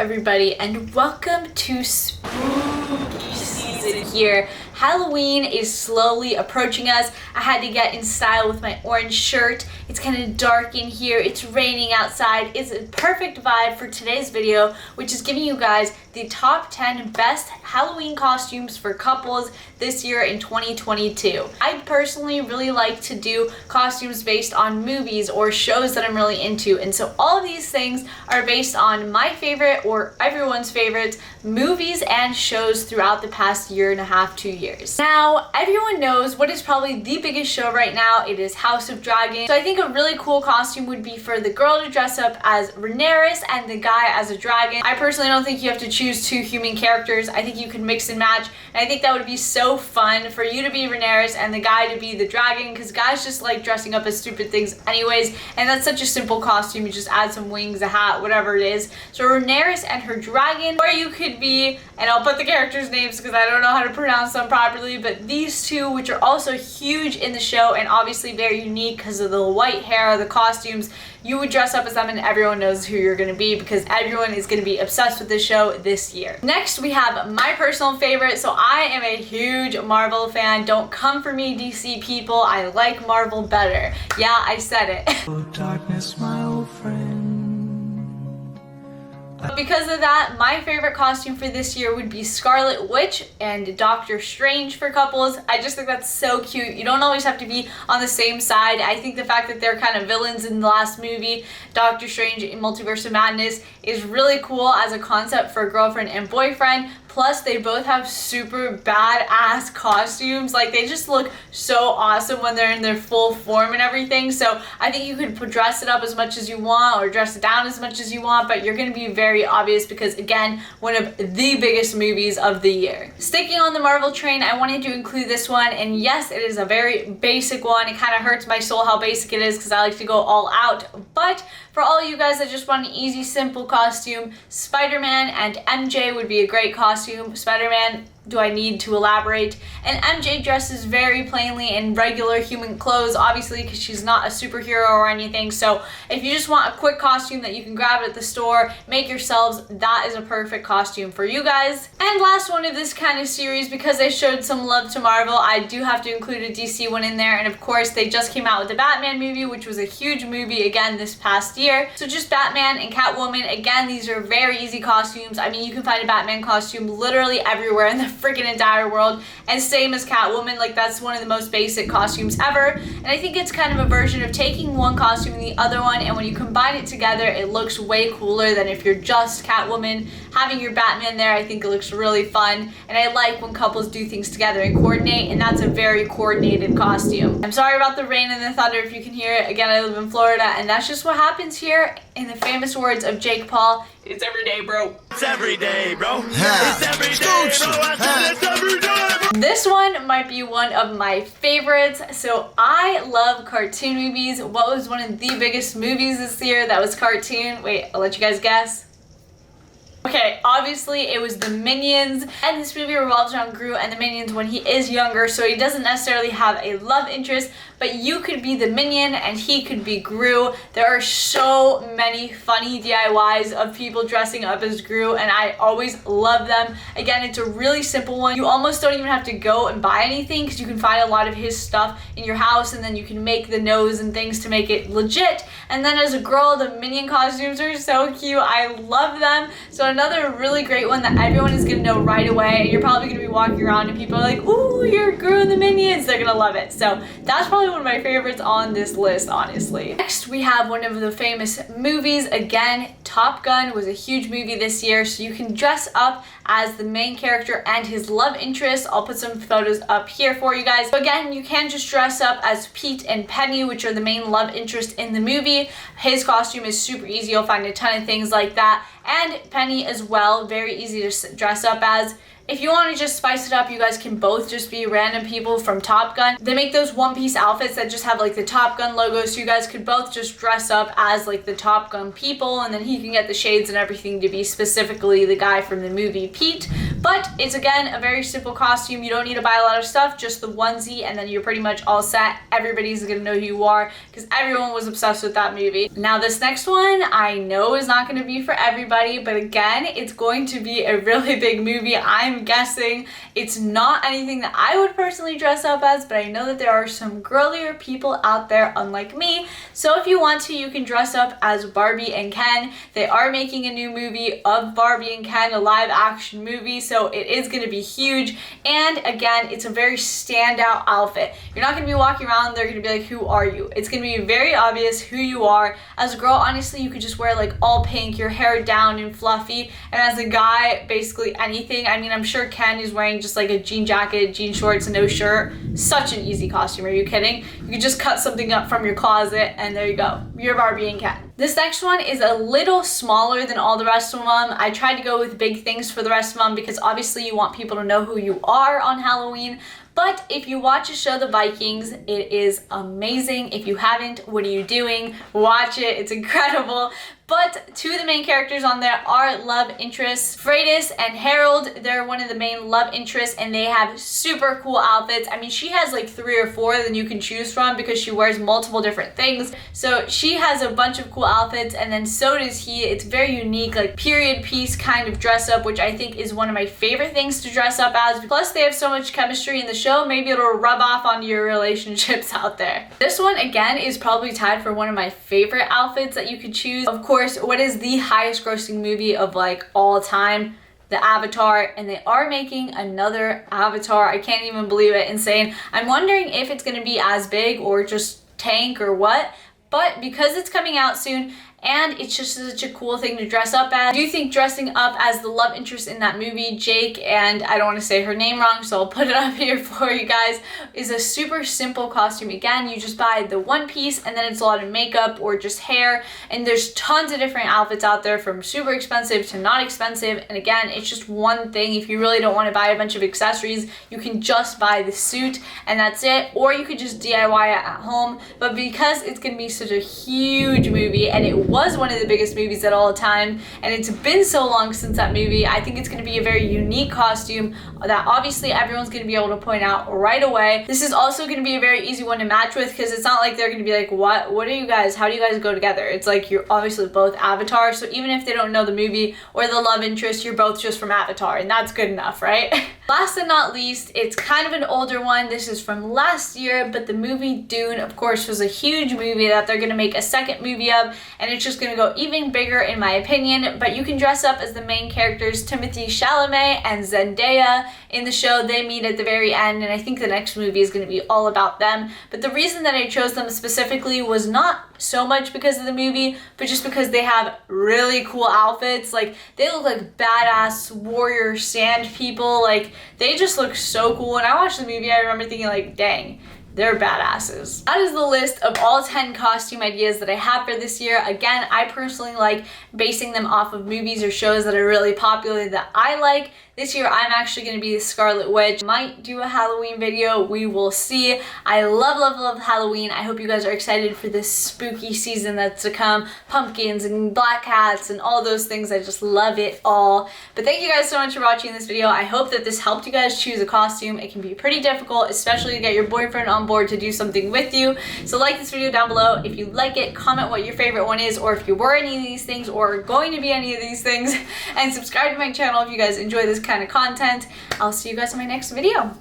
everybody, and welcome to spooky season here. Halloween is slowly approaching us. I had to get in style with my orange shirt. It's kind of dark in here. It's raining outside. It's a perfect vibe for today's video, which is giving you guys the top 10 best Halloween costumes for couples this year in 2022. I personally really like to do costumes based on movies or shows that I'm really into, and so all of these things are based on my favorite or everyone's favorites movies and shows throughout the past year and a half, 2 years. Now, everyone knows what is probably the biggest show right now. It is House of Dragon. So I think a really cool costume would be for the girl to dress up as Rhaenyra and the guy as a dragon. I personally don't think you have to choose two human characters. I think you can mix and match, and I think that would be so fun for you to be Rhaenyra and the guy to be the dragon, because guys just like dressing up as stupid things anyways, and that's such a simple costume. You just add some wings, a hat, whatever it is. So Rhaenyra and her dragon, or you could be, and I'll put the characters' names because I don't know how to pronounce them properly, but these two, which are also huge in the show and obviously very unique because of the white hair, the costumes, you would dress up as them and everyone knows who you're going to be because everyone is going to be obsessed with this show this year. Next, we have my personal favorite. So I am a huge Marvel fan. Don't come for me, DC people. I like Marvel better. Yeah, I said it. Oh, darkness, my old friend. Because of that, my favorite costume for this year would be Scarlett Witch and Doctor Strange for couples. I just think that's so cute. You don't always have to be on the same side. I think the fact that they're kind of villains in the last movie, Doctor Strange in Multiverse of Madness, is really cool as a concept for a girlfriend and boyfriend. Plus, they both have super badass costumes. Like, they just look so awesome when they're in their full form and everything. So I think you could dress it up as much as you want or dress it down as much as you want, but you're going to be very obvious because, again, one of the biggest movies of the year. Sticking on the Marvel train, I wanted to include this one, and yes, it is a very basic one. It kind of hurts my soul how basic it is because I like to go all out, but for all you guys that just want an easy, simple costume, Spiderman and MJ would be a great costume. Spider-Man, do I need to elaborate? And MJ dresses very plainly in regular human clothes, obviously, because she's not a superhero or anything. So if you just want a quick costume that you can grab at the store, make yourselves, that is a perfect costume for you guys. And last one of this kind of series, because I showed some love to Marvel, I do have to include a DC one in there. And of course, they just came out with the Batman movie, which was a huge movie again this past year. So just Batman and Catwoman. Again, these are very easy costumes. I mean, you can find a Batman costume literally everywhere in the freaking entire world, and same as Catwoman. Like, that's one of the most basic costumes ever, and I think it's kind of a version of taking one costume and the other one, and when you combine it together, it looks way cooler than if you're just Catwoman. Having your Batman there, I think it looks really fun, and I like when couples do things together and coordinate, and that's a very coordinated costume. I'm sorry about the rain and the thunder if you can hear it. Again, I live in Florida, and that's just what happens here. In the famous words of Jake Paul, it's every day, bro. It's every day, bro. It's every day, bro. I said it's every day, bro. This one might be one of my favorites. So I love cartoon movies. What was one of the biggest movies this year that was cartoon? Wait, I'll let you guys guess. Okay, obviously it was the Minions, and this movie revolves around Gru and the Minions when he is younger, so he doesn't necessarily have a love interest, but you could be the Minion and he could be Gru. There are so many funny DIYs of people dressing up as Gru, and I always love them. Again, it's a really simple one. You almost don't even have to go and buy anything because you can find a lot of his stuff in your house, and then you can make the nose and things to make it legit. And then as a girl, the Minion costumes are so cute. I love them. So another really great one that everyone is gonna know right away. You're probably gonna be walking around and people are like, ooh, you're Gru and the Minions. They're gonna love it. So that's probably one of my favorites on this list, honestly. Next, we have one of the famous movies. Again, Top Gun was a huge movie this year, so you can dress up as the main character and his love interest. I'll put some photos up here for you guys. So again, you can just dress up as Pete and Penny, which are the main love interest in the movie. His costume is super easy. You'll find a ton of things like that. And Penny as well, very easy to dress up as. If you want to just spice it up, you guys can both just be random people from Top Gun. They make those one-piece outfits that just have like the Top Gun logo, so you guys could both just dress up as like the Top Gun people, and then he can get the shades and everything to be specifically the guy from the movie Pete. But it's again a very simple costume. You don't need to buy a lot of stuff, just the onesie, and then you're pretty much all set. Everybody's gonna know who you are because everyone was obsessed with that movie. Now this next one I know is not gonna be for everybody, but again, it's going to be a really big movie. I'm guessing it's not anything that I would personally dress up as, but I know that there are some girlier people out there unlike me. So if you want to, you can dress up as Barbie and Ken. They are making a new movie of Barbie and Ken, a live action movie, so it is going to be huge. And again, it's a very standout outfit. You're not going to be walking around, they're going to be like, who are you? It's going to be very obvious who you are. As a girl, honestly, you could just wear like all pink, your hair down and fluffy, and as a guy, basically anything. I mean, I'm sure Ken is wearing just like a jean jacket, jean shorts, and no shirt. Such an easy costume, are you kidding? You could just cut something up from your closet and there you go. You're Barbie and Ken. This next one is a little smaller than all the rest of them. I tried to go with big things for the rest of them because obviously you want people to know who you are on Halloween. But if you watch the show The Vikings, it is amazing. If you haven't, what are you doing? Watch it, it's incredible. But two of the main characters on there are love interests. Freydis and Harold, they're one of the main love interests and they have super cool outfits. I mean, she has like 3 or 4 that you can choose from because she wears multiple different things. So she has a bunch of cool outfits and then so does he. It's very unique, like period piece kind of dress up, which I think is one of my favorite things to dress up as. Plus they have so much chemistry in the show, maybe it'll rub off onto your relationships out there. This one again is probably tied for one of my favorite outfits that you could choose. Of course, what is the highest grossing movie of like all time? The Avatar, and they are making another Avatar. I can't even believe it. Insane. I'm wondering if it's going to be as big or just tank or what, but because it's coming out soon and it's just such a cool thing to dress up as. I do think dressing up as the love interest in that movie, Jake, and I don't want to say her name wrong, so I'll put it up here for you guys, is a super simple costume. Again, you just buy the one piece and then it's a lot of makeup or just hair, and there's tons of different outfits out there from super expensive to not expensive, and again, it's just one thing. If you really don't want to buy a bunch of accessories, you can just buy the suit and that's it, or you could just DIY it at home. But because it's going to be such a huge movie and it was one of the biggest movies at all time and it's been so long since that movie, I think it's going to be a very unique costume that obviously everyone's going to be able to point out right away. This is also going to be a very easy one to match with because it's not like they're going to be like, what are you guys, how do you guys go together? It's like you're obviously both Avatar, so even if they don't know the movie or the love interest, you're both just from Avatar, and that's good enough, right? Last and not least, it's kind of an older one. This is from last year, but the movie Dune, of course, was a huge movie that they're going to make a second movie of, and it's just going to go even bigger in my opinion. But you can dress up as the main characters, Timothée Chalamet and Zendaya. In the show, they meet at the very end, and I think the next movie is going to be all about them. But the reason that I chose them specifically was not so much because of the movie, but just because they have really cool outfits. Like, they look like badass warrior sand people. Like, they just look so cool. And I watched the movie, I remember thinking like, dang, they're badasses. That is the list of all 10 costume ideas that I have for this year. Again, I personally like basing them off of movies or shows that are really popular that I like. This year, I'm actually going to be the Scarlet Witch. Might do a Halloween video. We will see. I love, love, love Halloween. I hope you guys are excited for this spooky season that's to come. Pumpkins and black cats and all those things. I just love it all. But thank you guys so much for watching this video. I hope that this helped you guys choose a costume. It can be pretty difficult, especially to get your boyfriend on board to do something with you. So like this video down below. If you like it, comment what your favorite one is, or if you were any of these things or are going to be any of these things. And subscribe to my channel if you guys enjoy this kind of content. I'll see you guys in my next video.